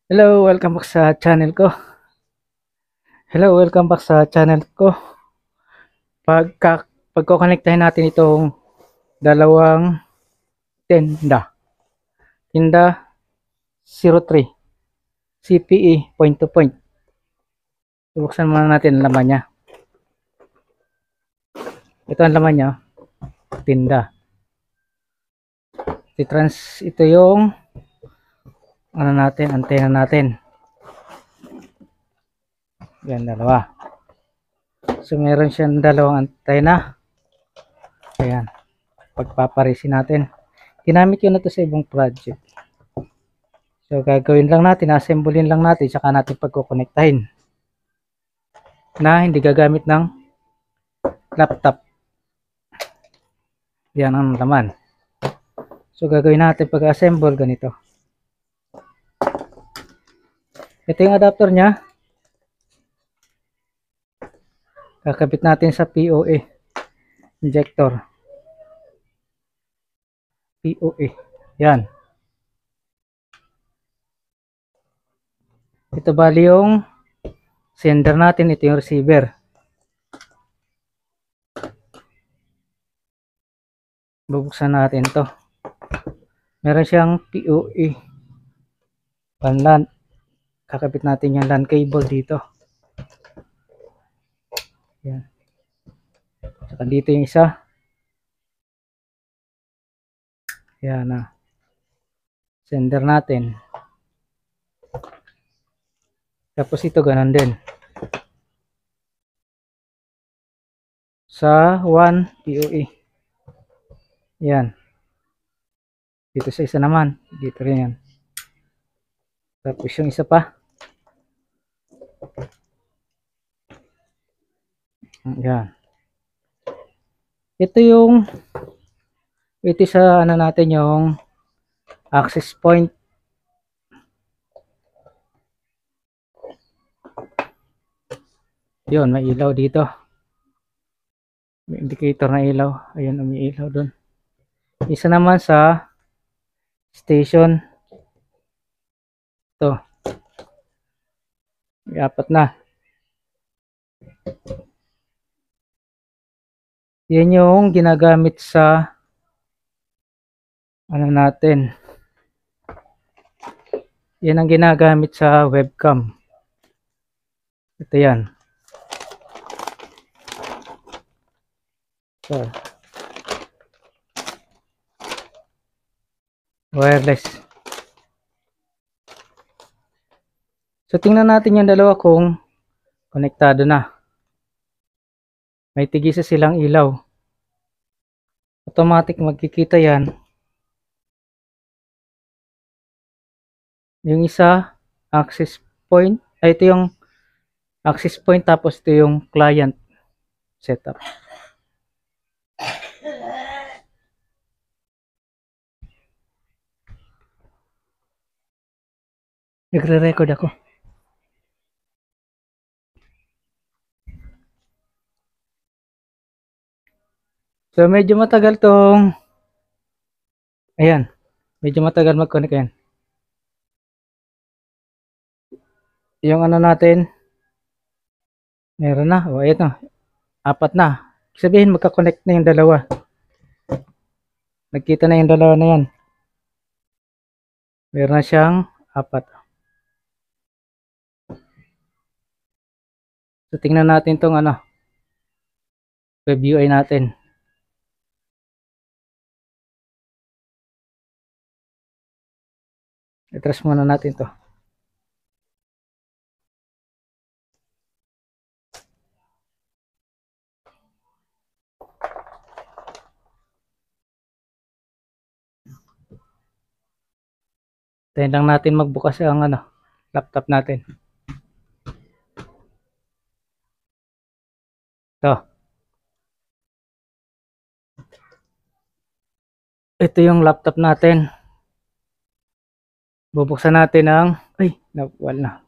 Hello, welcome back sa channel ko. Hello, welcome back sa channel ko. Pagko-connectahin natin itong dalawang tinda. Tinda 03 CPE point to point. Bubuksan muna natin ang laman niya. Ito ang laman niya, tinda. Ito yung antena natin. Yan, dalawa. So meron siyang dalawang antena. Ayan, pagpaparisin natin. Ginamit ko na to sa ibang project. So gagawin lang natin, assemblein lang natin, saka natin pagkukonektahin na hindi gagamit ng laptop. Yan ang laman. So gagawin natin pag-assemble ganito. Ito yung adapter niya. Kakabit natin sa POA injector. POA. Yan. Ito bali yung sender natin, ito yung receiver. Bubuksan natin to. Meron siyang POA panlan. Kakabit natin yung LAN cable dito. Yan. Saka dito yung isa. Yan na. Sender natin. Tapos ito ganun din. Sa 1 POA. Yan. Dito sa isa naman. Dito rin yan. Tapos yung isa pa. Yan. Ito sa ano natin yung access point. Yun, may ilaw dito. May indicator na ilaw. Ayun, may ilaw doon. Isa naman sa station. Ito. May apat na. Yan yung ginagamit sa ano natin. Yan ang ginagamit sa webcam. Ito yan. So, wireless. So tingnan natin yung dalawa kung konektado na. May tigisa silang ilaw. Automatic magkikita yan. Yung isa, access point. Ay, ito yung access point, tapos ito yung client setup. Nagre-record ako. So medyo matagal tong ayan. Medyo matagal mag-connect yan. Yung ano natin meron na. O ayan na. Apat na. Sabihin magka-connect na yung dalawa. Nagkita na yung dalawa na yan. Meron na siyang apat. So tingnan natin tong ano. Web UI natin. I-trace muna natin to. Tayo lang natin magbukas ang ano, laptop natin. Ito yung laptop natin. Bubuksan natin ang nawala na.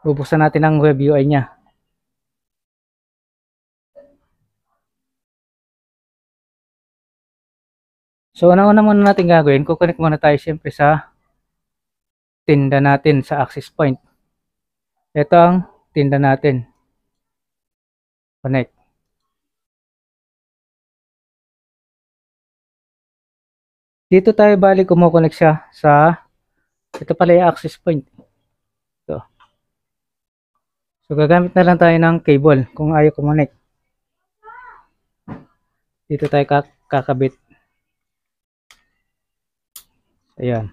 Bubuksan natin ang web UI niya. So, una-una muna natin gagawin, kukonect muna tayo siyempre sa tinda natin sa access point. Ito ang tinda natin. Connect. Dito tayo bali kumukonect siya sa, ito pala yung access point. Ito. So, gagamit na lang tayo ng cable kung ayaw kumonect. Dito tayo kakabit. Ayan.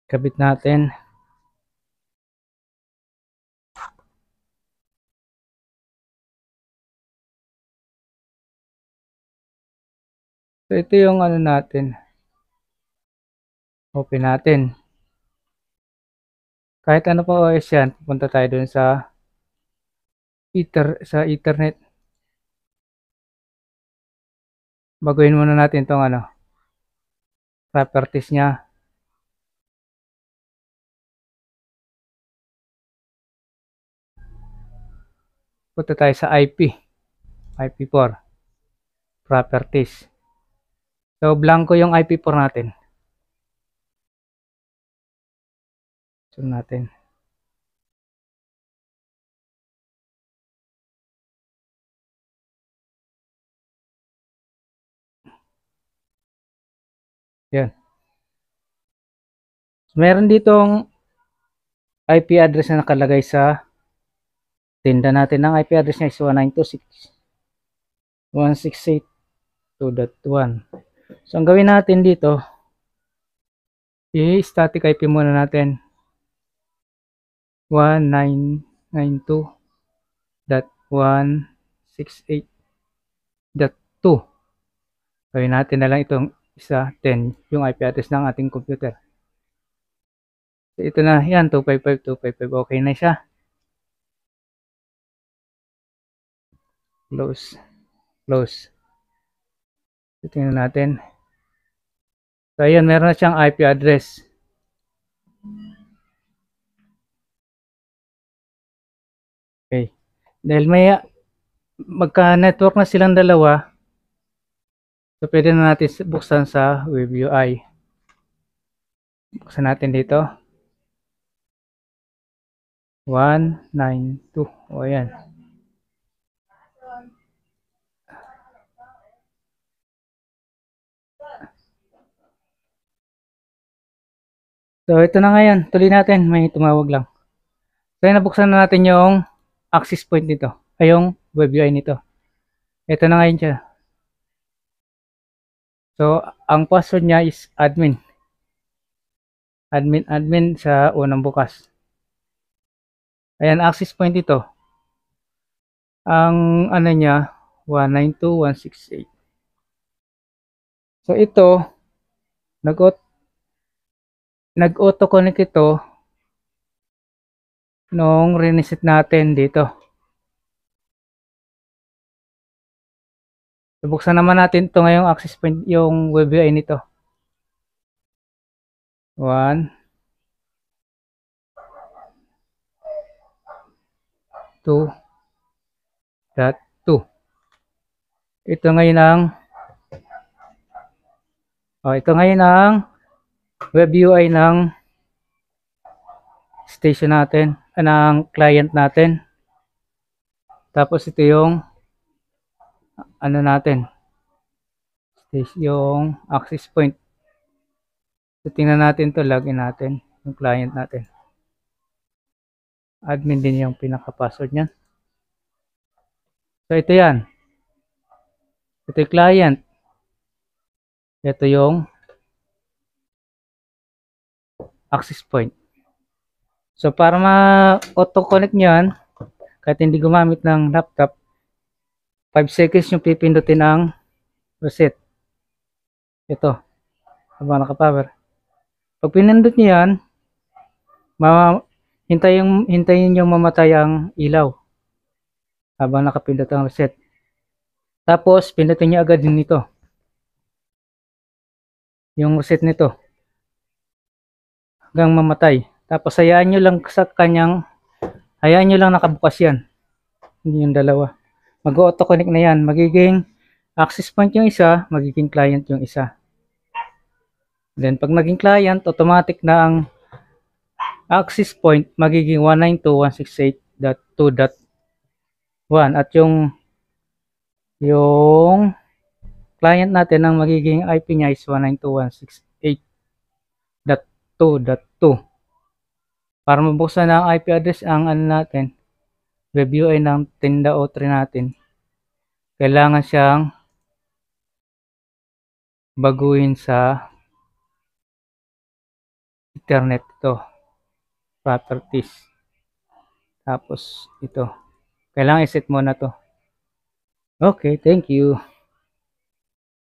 Kabit natin. So, ito yung ano natin. Open natin. Kahit ano pa OS yan, pupunta tayo dun sa Ethernet. Baguhin muna natin itong ano, properties niya. Punta tayo sa IP4 properties. So, blanco yung IP4 natin. So, natin. Yan. So, meron ditong IP address na nakalagay sa tinda natin. Ang IP address niya is 192.168.2.1. So, ang gawin natin dito, i-static IP muna natin. 192.168.2. Gawin natin na lang itong isa 10 yung IP address ng ating computer. So, ito na yan 255.255. Okay na siya. Close. Tingnan natin. So ayan, meron na siyang IP address. Okay. Dahil may magka-network na silang dalawa, so pwede na natin buksan sa web UI. Buksan natin dito. 192. O ayan. So ito na ngayon. Tuloy natin. May tumawag lang. So nabuksan na natin yung access point nito. Ay yung web UI nito. Ito na ngayon siya. So ang password niya is admin. Admin sa unang bukas. Ayan, access point ito. Ang ano niya, 192.168. So ito, nag-auto-connect ito nung reset natin dito. So, buksan naman natin ito ngayong access point, yung web UI nito. 1, 2.2. Ito ngayon ang web UI ng station natin, ng client natin. Tapos ito yung ano natin, yung access point. So, tingnan natin to, login natin yung client natin. Admin din yung pinaka-password niyan. So ito yan. Ito yung client. Ito yung access point. So para ma-auto-connect niyan, kahit hindi gumamit ng laptop, 5 seconds yung pipindutin ang reset. Ito. Habang naka-power. Pag pinindot niyo yan, hintayin yung mamatay ang ilaw. Habang nakapindot ang reset. Tapos, pindutin niyo agad din ito. Yung reset nito. Hanggang mamatay. Tapos hayaan nyo lang nakabukas yan. Hindi yung dalawa. Mag-auto connect na yan. Magiging access point yung isa, magiging client yung isa. Then pag naging client, automatic na ang access point magiging 192.168.2.1 at yung client natin ang magiging IP niya is 192.168.2.2. Para mabuksan na ang IP address ang natin, web UI ng Tinda O3 natin, kailangan siyang baguhin sa internet ito, properties. Tapos ito, kailangan iset mo na to. Okay, thank you.